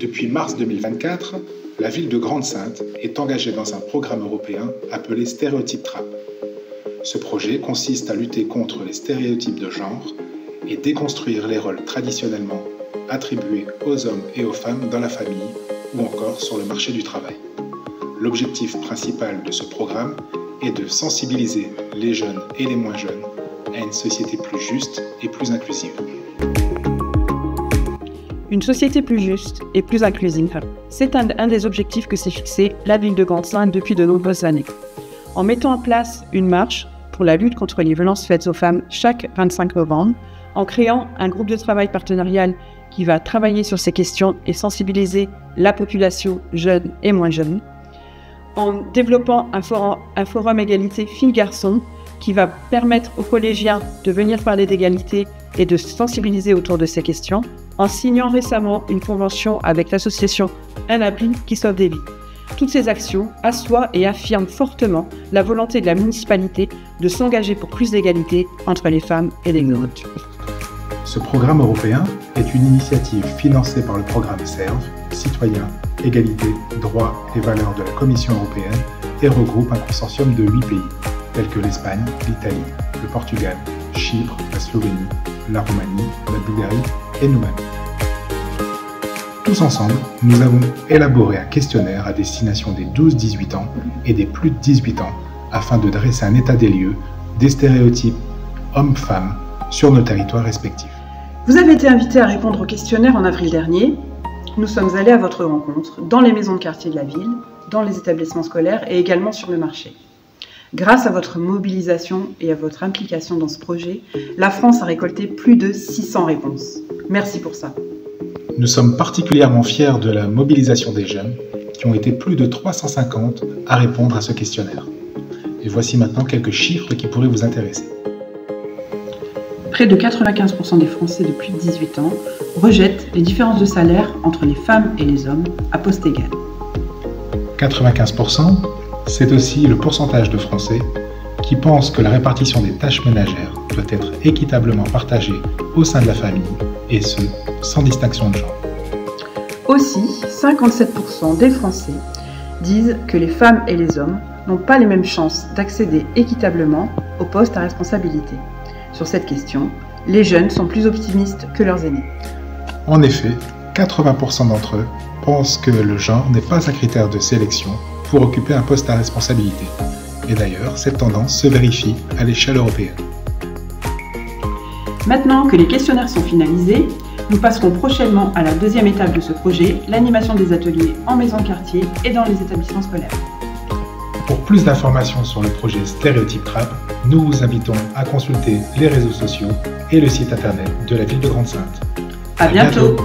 Depuis mars 2024, la ville de Grande-Synthe est engagée dans un programme européen appelé Stéréotype Trap. Ce projet consiste à lutter contre les stéréotypes de genre et déconstruire les rôles traditionnellement attribués aux hommes et aux femmes dans la famille ou encore sur le marché du travail. L'objectif principal de ce programme est de sensibiliser les jeunes et les moins jeunes à une société plus juste et plus inclusive. Une société plus juste et plus inclusive, c'est un des objectifs que s'est fixé la ville de Grande-Synthe depuis de nombreuses années. En mettant en place une marche pour la lutte contre les violences faites aux femmes chaque 25 novembre, en créant un groupe de travail partenarial qui va travailler sur ces questions et sensibiliser la population jeune et moins jeune, en développant un forum égalité filles-garçons qui va permettre aux collégiens de venir parler d'égalité et de se sensibiliser autour de ces questions, en signant récemment une convention avec l'association Un Appli qui sauve des vies. Toutes ces actions assoient et affirment fortement la volonté de la municipalité de s'engager pour plus d'égalité entre les femmes et les hommes. Ce programme européen est une initiative financée par le programme SERV, Citoyens, Égalité, Droits et Valeurs de la Commission européenne et regroupe un consortium de 8 pays, tels que l'Espagne, l'Italie, le Portugal, Chypre, la Slovénie, la Roumanie, la Bulgarie et nous-mêmes. Tous ensemble, nous avons élaboré un questionnaire à destination des 12-18 ans et des plus de 18 ans afin de dresser un état des lieux des stéréotypes hommes-femmes sur nos territoires respectifs. Vous avez été invité à répondre au questionnaire en avril dernier. Nous sommes allés à votre rencontre dans les maisons de quartier de la ville, dans les établissements scolaires et également sur le marché. Grâce à votre mobilisation et à votre implication dans ce projet, la France a récolté plus de 600 réponses. Merci pour ça. Nous sommes particulièrement fiers de la mobilisation des jeunes, qui ont été plus de 350 à répondre à ce questionnaire. Et voici maintenant quelques chiffres qui pourraient vous intéresser. Près de 95% des Français de plus de 18 ans rejettent les différences de salaire entre les femmes et les hommes à poste égal. 95%, c'est aussi le pourcentage de Français qui pensent que la répartition des tâches ménagères doit être équitablement partagée au sein de la famille, et ce, sans distinction de genre. Aussi, 57% des Français disent que les femmes et les hommes n'ont pas les mêmes chances d'accéder équitablement aux postes à responsabilité. Sur cette question, les jeunes sont plus optimistes que leurs aînés. En effet, 80% d'entre eux pensent que le genre n'est pas un critère de sélection pour occuper un poste à responsabilité. Et d'ailleurs, cette tendance se vérifie à l'échelle européenne. Maintenant que les questionnaires sont finalisés, nous passerons prochainement à la deuxième étape de ce projet, l'animation des ateliers en maison de quartier et dans les établissements scolaires. Pour plus d'informations sur le projet Stéréotype Trap, nous vous invitons à consulter les réseaux sociaux et le site internet de la ville de Grande-Synthe. À bientôt.